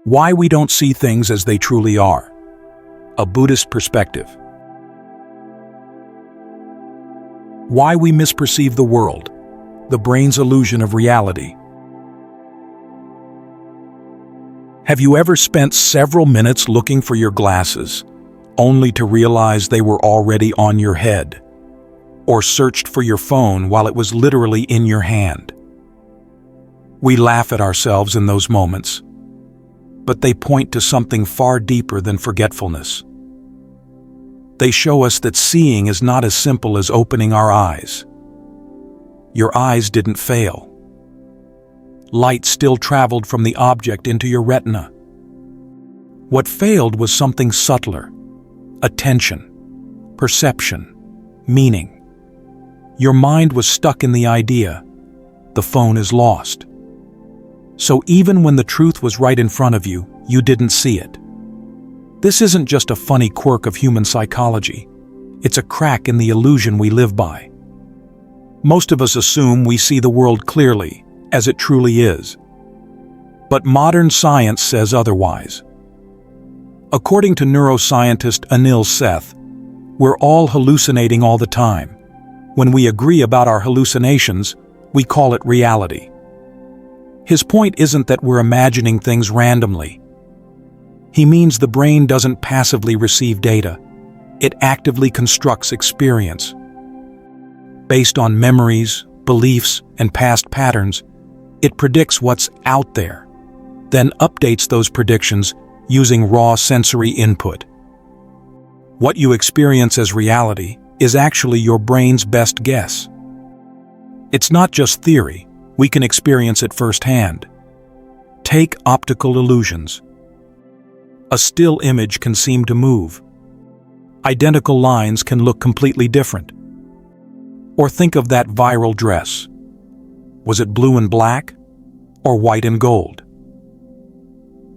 Why we don't see things as they truly are. A Buddhist perspective. Why we misperceive the world. The brain's illusion of reality. Have you ever spent several minutes looking for your glasses, only to realize they were already on your head? Or searched for your phone while it was literally in your hand? We laugh at ourselves in those moments, but they point to something far deeper than forgetfulness. They show us that seeing is not as simple as opening our eyes. Your eyes didn't fail. Light still traveled from the object into your retina. What failed was something subtler: attention, perception, meaning. Your mind was stuck in the idea, the phone is lost. So even when the truth was right in front of you, you didn't see it. This isn't just a funny quirk of human psychology. It's a crack in the illusion we live by. Most of us assume we see the world clearly, as it truly is. But modern science says otherwise. According to neuroscientist 𝐂𝐡𝐚𝐧𝐧𝐞𝐥, we're all hallucinating all the time. When we agree about our hallucinations, we call it reality. His point isn't that we're imagining things randomly. He means the brain doesn't passively receive data. It actively constructs experience. Based on memories, beliefs, and past patterns, it predicts what's out there, then updates those predictions using raw sensory input. What you experience as reality is actually your brain's best guess. It's not just theory. We can experience it firsthand. Take optical illusions. A still image can seem to move. Identical lines can look completely different. Or think of that viral dress. Was it blue and black or white and gold?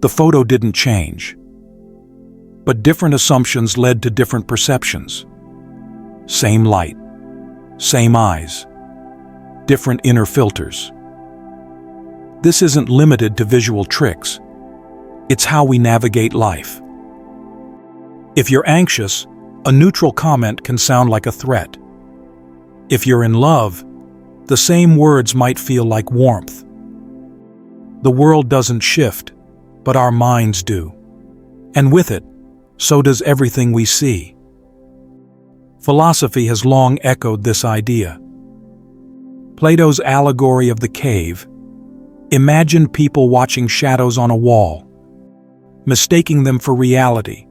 The photo didn't change, but different assumptions led to different perceptions. Same light, same eyes, different inner filters. This isn't limited to visual tricks. It's how we navigate life. If you're anxious, a neutral comment can sound like a threat. If you're in love, the same words might feel like warmth. The world doesn't shift, but our minds do. And with it, so does everything we see. Philosophy has long echoed this idea. Plato's allegory of the cave imagined people watching shadows on a wall, mistaking them for reality,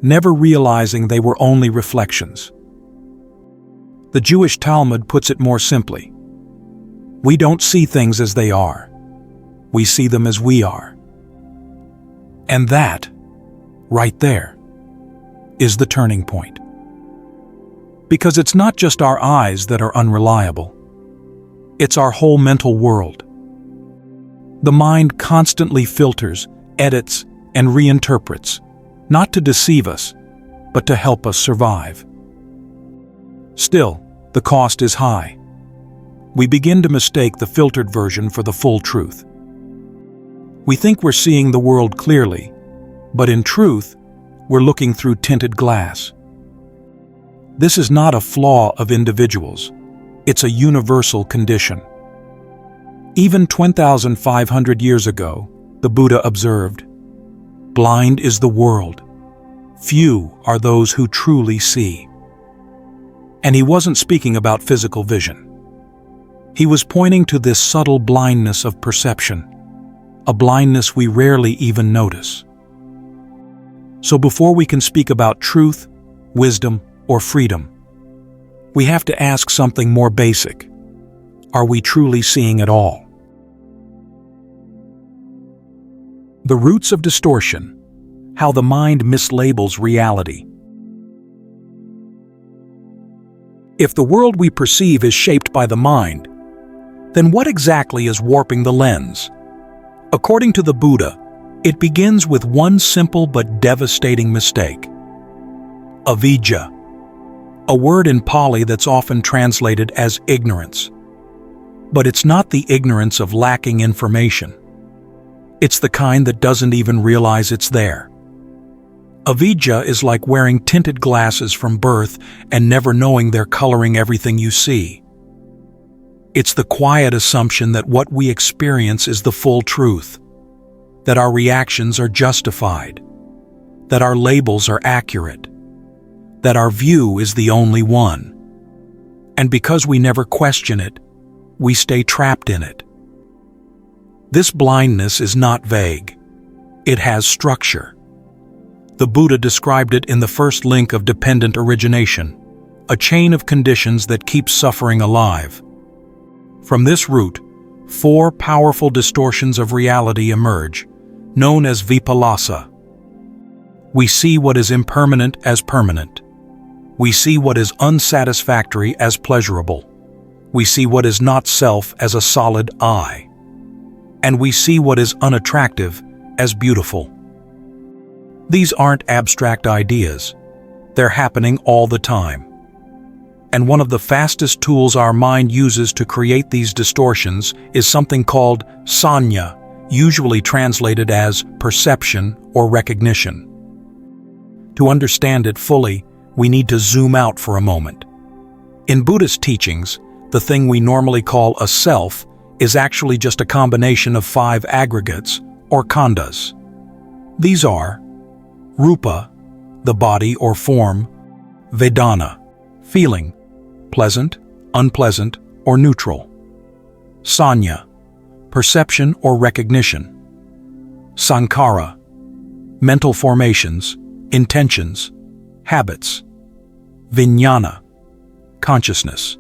never realizing they were only reflections. The Jewish Talmud puts it more simply. We don't see things as they are. We see them as we are. And that, right there, is the turning point. Because it's not just our eyes that are unreliable. It's our whole mental world. The mind constantly filters, edits, and reinterprets, not to deceive us, but to help us survive. Still, the cost is high. We begin to mistake the filtered version for the full truth. We think we're seeing the world clearly, but in truth, we're looking through tinted glass. This is not a flaw of individuals. It's a universal condition. Even 2,500 years ago, the Buddha observed, "Blind is the world. Few are those who truly see." And he wasn't speaking about physical vision. He was pointing to this subtle blindness of perception, a blindness we rarely even notice. So before we can speak about truth, wisdom, or freedom, we have to ask something more basic. Are we truly seeing it all? The roots of distortion. How the mind mislabels reality. If the world we perceive is shaped by the mind, then what exactly is warping the lens? According to the Buddha, it begins with one simple but devastating mistake. Avijja, a word in Pali that's often translated as ignorance. But it's not the ignorance of lacking information. It's the kind that doesn't even realize it's there. Avidya is like wearing tinted glasses from birth and never knowing they're coloring everything you see. It's the quiet assumption that what we experience is the full truth, that our reactions are justified, that our labels are accurate, that our view is the only one. And because we never question it, we stay trapped in it. This blindness is not vague. It has structure. The Buddha described it in the first link of dependent origination, a chain of conditions that keeps suffering alive. From this root, 4 powerful distortions of reality emerge, known as vipallasa. We see what is impermanent as permanent. We see what is unsatisfactory as pleasurable. We see what is not self as a solid I. And we see what is unattractive as beautiful. These aren't abstract ideas. They're happening all the time. And one of the fastest tools our mind uses to create these distortions is something called sanya, usually translated as perception or recognition. To understand it fully, we need to zoom out for a moment. In Buddhist teachings, the thing we normally call a self is actually just a combination of 5 aggregates, or khandhas. These are rupa, the body or form; vedana, feeling, pleasant, unpleasant, or neutral; sanya, perception or recognition; sankhara, mental formations, intentions, habits; vijnana, consciousness.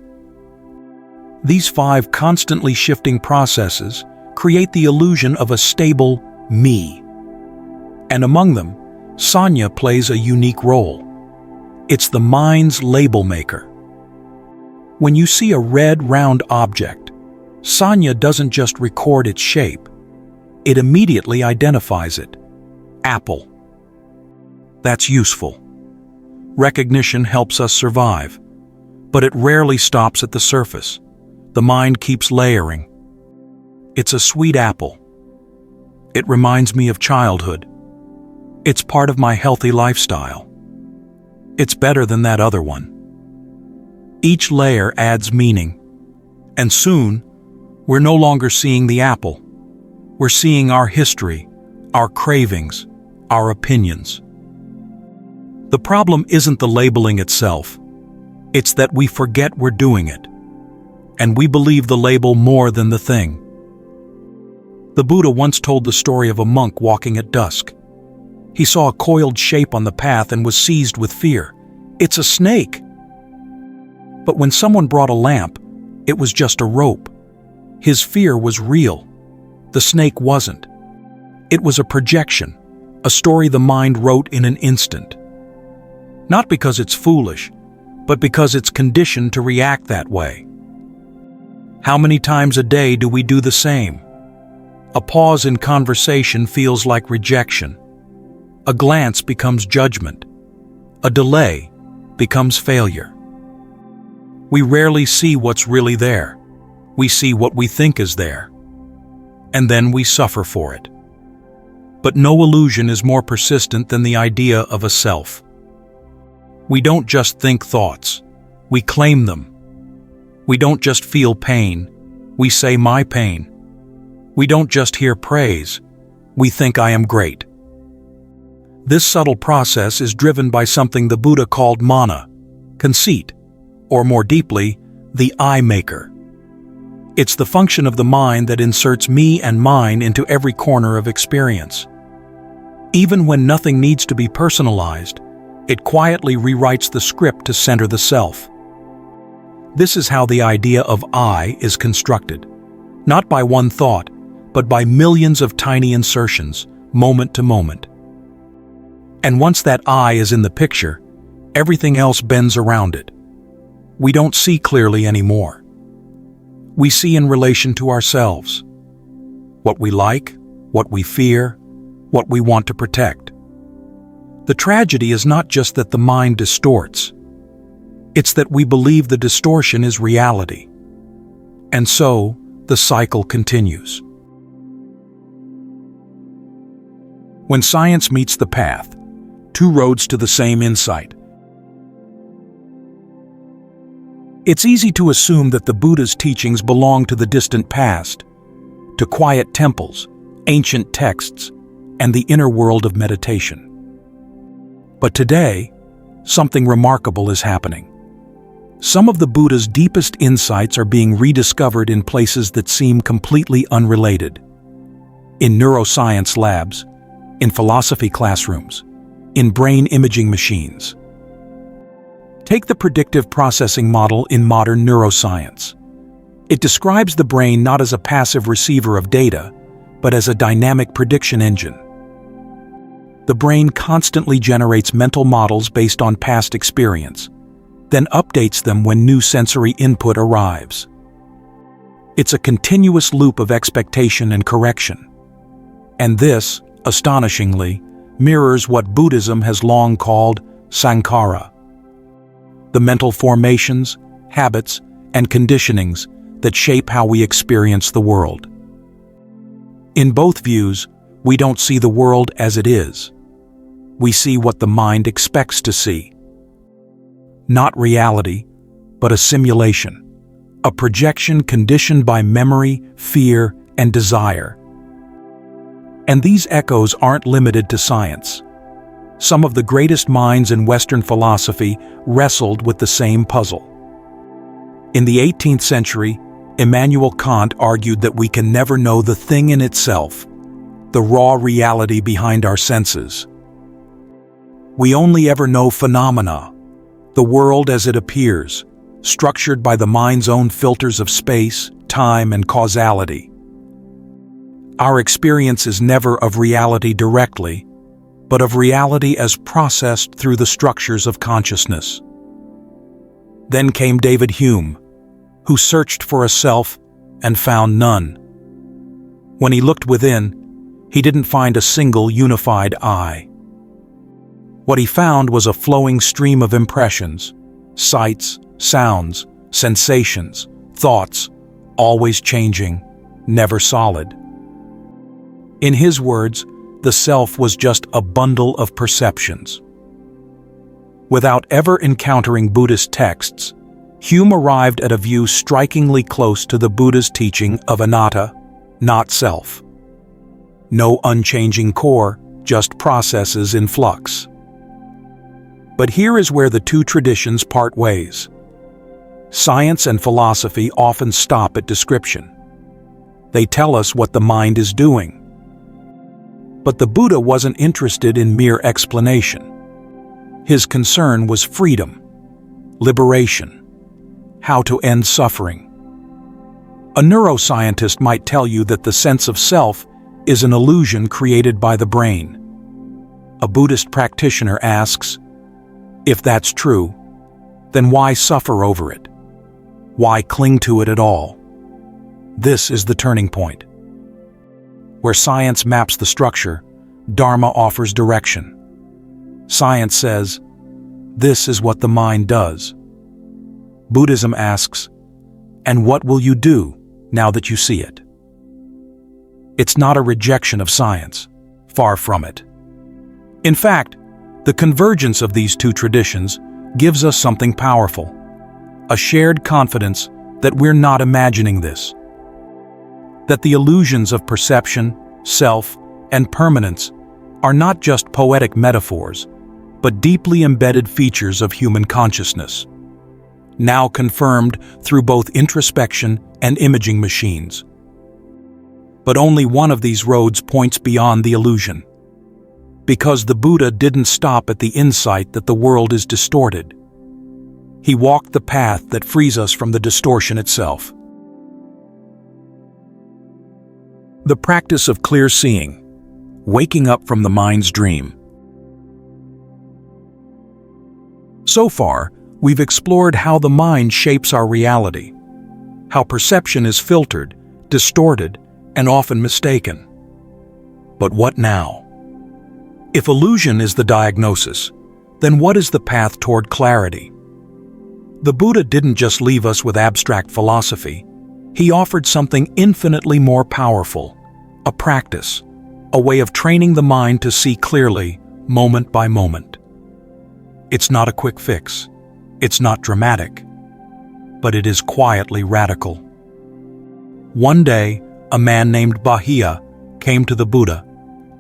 These 5 constantly shifting processes create the illusion of a stable me. And among them, sanya plays a unique role. It's the mind's label maker. When you see a red, round object, sanya doesn't just record its shape. It immediately identifies it. Apple. That's useful. Recognition helps us survive, but it rarely stops at the surface. The mind keeps layering. It's a sweet apple. It reminds me of childhood. It's part of my healthy lifestyle. It's better than that other one. Each layer adds meaning, and soon, we're no longer seeing the apple. We're seeing our history, our cravings, our opinions. The problem isn't the labeling itself. It's that we forget we're doing it, and we believe the label more than the thing. The Buddha once told the story of a monk walking at dusk. He saw a coiled shape on the path and was seized with fear. It's a snake! But when someone brought a lamp, it was just a rope. His fear was real. The snake wasn't. It was a projection, a story the mind wrote in an instant. Not because it's foolish, but because it's conditioned to react that way. How many times a day do we do the same? A pause in conversation feels like rejection. A glance becomes judgment. A delay becomes failure. We rarely see what's really there. We see what we think is there. And then we suffer for it. But no illusion is more persistent than the idea of a self. We don't just think thoughts. We claim them. We don't just feel pain. We say my pain. We don't just hear praise. We think I am great. This subtle process is driven by something the Buddha called mana, conceit, or more deeply, the I maker. It's the function of the mind that inserts me and mine into every corner of experience. Even when nothing needs to be personalized, it quietly rewrites the script to center the self. This is how the idea of I is constructed, not by one thought, but by millions of tiny insertions, moment to moment. And once that I is in the picture, everything else bends around it. We don't see clearly anymore. We see in relation to ourselves. What we like, what we fear, what we want to protect. The tragedy is not just that the mind distorts. It's that we believe the distortion is reality. And so, the cycle continues. When science meets the path, two roads to the same insight. It's easy to assume that the Buddha's teachings belong to the distant past, to quiet temples, ancient texts, and the inner world of meditation. But today, something remarkable is happening. Some of the Buddha's deepest insights are being rediscovered in places that seem completely unrelated. In neuroscience labs, in philosophy classrooms, in brain imaging machines. Take the predictive processing model in modern neuroscience. It describes the brain not as a passive receiver of data, but as a dynamic prediction engine. The brain constantly generates mental models based on past experience, then updates them when new sensory input arrives. It's a continuous loop of expectation and correction. And this, astonishingly, mirrors what Buddhism has long called sankhara, the mental formations, habits, and conditionings that shape how we experience the world. In both views, we don't see the world as it is. We see what the mind expects to see. Not reality, but a simulation, a projection conditioned by memory, fear, and desire. And these echoes aren't limited to science. Some of the greatest minds in Western philosophy wrestled with the same puzzle. In the 18th century, Immanuel Kant argued that we can never know the thing in itself, the raw reality behind our senses. We only ever know phenomena, the world as it appears, structured by the mind's own filters of space, time, and causality. Our experience is never of reality directly, but of reality as processed through the structures of consciousness. Then came David Hume, who searched for a self and found none. When he looked within, he didn't find a single unified I. What he found was a flowing stream of impressions, sights, sounds, sensations, thoughts, always changing, never solid. In his words, the self was just a bundle of perceptions. Without ever encountering Buddhist texts, Hume arrived at a view strikingly close to the Buddha's teaching of anatta, not self. No unchanging core, just processes in flux. But here is where the two traditions part ways. Science and philosophy often stop at description. They tell us what the mind is doing. But the Buddha wasn't interested in mere explanation. His concern was freedom, liberation, how to end suffering. A neuroscientist might tell you that the sense of self is an illusion created by the brain. A Buddhist practitioner asks, if that's true, then why suffer over it? Why cling to it at all? This is the turning point. Where science maps the structure, Dharma offers direction. Science says, this is what the mind does. Buddhism asks, and what will you do now that you see it? It's not a rejection of science, far from it. In fact, the convergence of these two traditions gives us something powerful, a shared confidence that we're not imagining this. That the illusions of perception, self, and permanence are not just poetic metaphors, but deeply embedded features of human consciousness, now confirmed through both introspection and imaging machines. But only one of these roads points beyond the illusion. Because the Buddha didn't stop at the insight that the world is distorted. He walked the path that frees us from the distortion itself. The practice of clear seeing, waking up from the mind's dream. So far, we've explored how the mind shapes our reality, how perception is filtered, distorted, and often mistaken. But what now? If illusion is the diagnosis, then what is the path toward clarity? The Buddha didn't just leave us with abstract philosophy. He offered something infinitely more powerful, a practice, a way of training the mind to see clearly, moment by moment. It's not a quick fix. It's not dramatic. But it is quietly radical. One day, a man named 𝐏𝐻𝐻𝐸 came to the Buddha,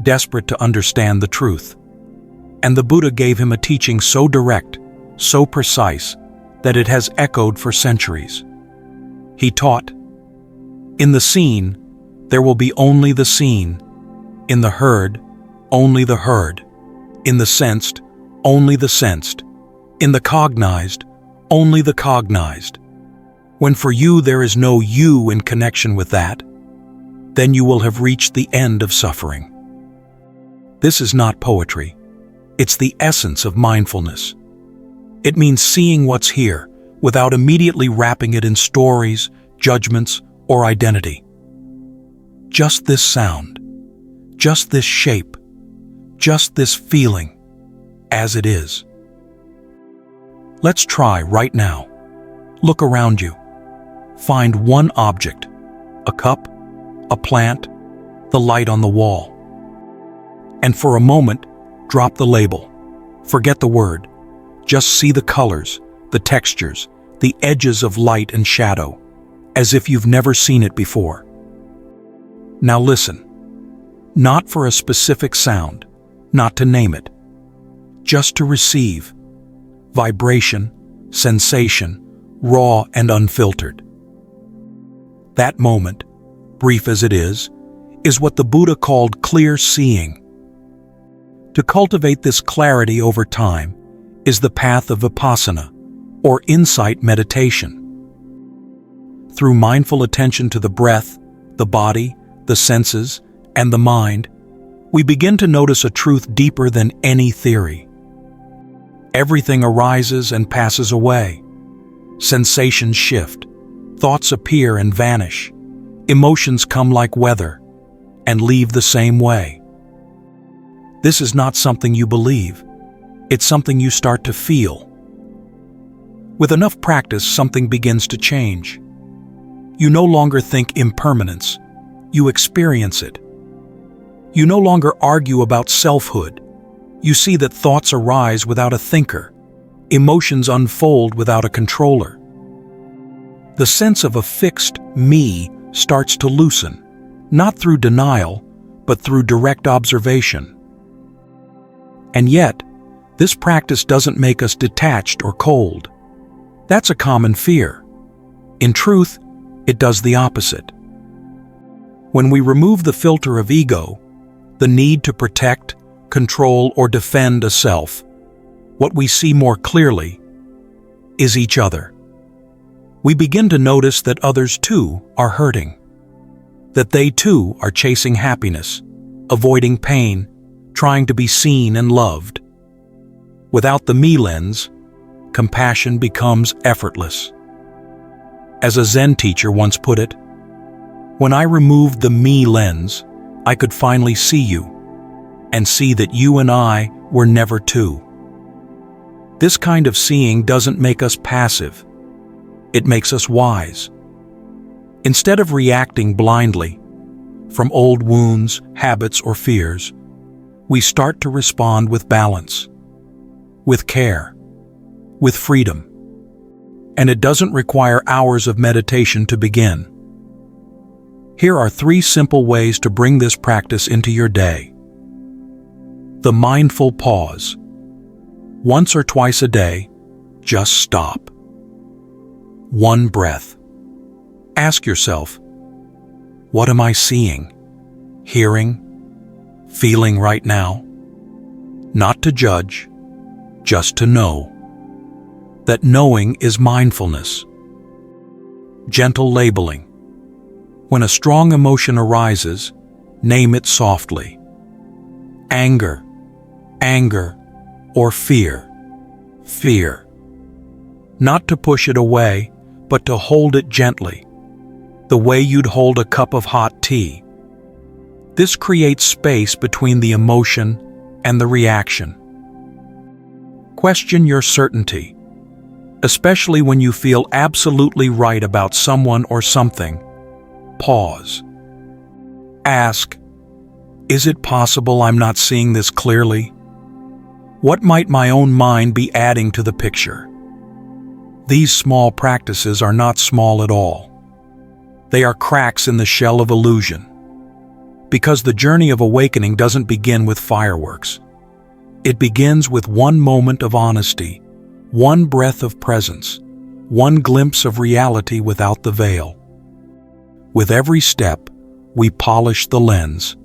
desperate to understand the truth. And the Buddha gave him a teaching so direct, so precise, that it has echoed for centuries. He taught, "In the seen, there will be only the seen. In the heard, only the heard. In the sensed, only the sensed. In the cognized, only the cognized. When for you there is no you in connection with that, then you will have reached the end of suffering." This is not poetry. It's the essence of mindfulness. It means seeing what's here without immediately wrapping it in stories, judgments, or identity. Just this sound, just this shape, just this feeling, as it is. Let's try right now. Look around you. Find one object, a cup, a plant, the light on the wall. And for a moment, drop the label. Forget the word. Just see the colors, the textures, the edges of light and shadow, as if you've never seen it before. Now listen. Not for a specific sound, not to name it, just to receive. Vibration, sensation, raw and unfiltered. That moment, brief as it is what the Buddha called clear seeing. To cultivate this clarity over time is the path of vipassana, or insight meditation. Through mindful attention to the breath, the body, the senses, and the mind, we begin to notice a truth deeper than any theory. Everything arises and passes away. Sensations shift. Thoughts appear and vanish. Emotions come like weather and leave the same way. This is not something you believe. It's something you start to feel. With enough practice, something begins to change. You no longer think impermanence. You experience it. You no longer argue about selfhood. You see that thoughts arise without a thinker. Emotions unfold without a controller. The sense of a fixed me starts to loosen, not through denial, but through direct observation. And yet, this practice doesn't make us detached or cold. That's a common fear. In truth, it does the opposite. When we remove the filter of ego, the need to protect, control, or defend a self, what we see more clearly is each other. We begin to notice that others too are hurting, that they too are chasing happiness, avoiding pain, trying to be seen and loved. Without the me lens, compassion becomes effortless. As a Zen teacher once put it, "When I removed the me lens, I could finally see you, and see that you and I were never two." This kind of seeing doesn't make us passive. It makes us wise. Instead of reacting blindly, from old wounds, habits, or fears, we start to respond with balance, with care, with freedom. And it doesn't require hours of meditation to begin. Here are 3 simple ways to bring this practice into your day. The mindful pause. Once or twice a day, just stop. 1 breath. Ask yourself, what am I seeing, hearing, feeling right now? Not to judge, just to know. That knowing is mindfulness. Gentle labeling. When a strong emotion arises, name it softly. Anger, anger, or fear, fear. Not to push it away, but to hold it gently, the way you'd hold a cup of hot tea. This creates space between the emotion and the reaction. Question your certainty, especially when you feel absolutely right about someone or something. Pause. Ask, Is it possible I'm not seeing this clearly? What might my own mind be adding to the picture? These small practices are not small at all. They are cracks in the shell of illusion. Because the journey of awakening doesn't begin with fireworks. It begins with one moment of honesty, one breath of presence, one glimpse of reality without the veil. With every step, we polish the lens.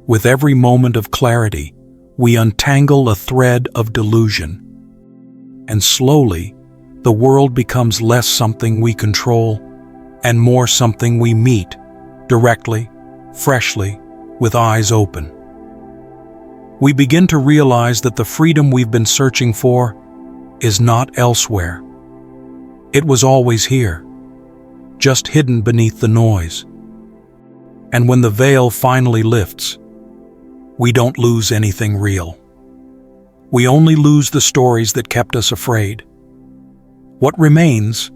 With every moment of clarity, we untangle a thread of delusion. And slowly, the world becomes less something we control and more something we meet, directly, freshly, with eyes open. We begin to realize that the freedom we've been searching for is not elsewhere. It was always here, just hidden beneath the noise. And when the veil finally lifts, we don't lose anything real. We only lose the stories that kept us afraid. What remains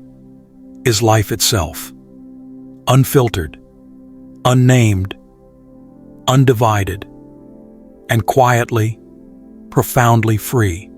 is life itself, unfiltered, unnamed, undivided, and quietly, profoundly free.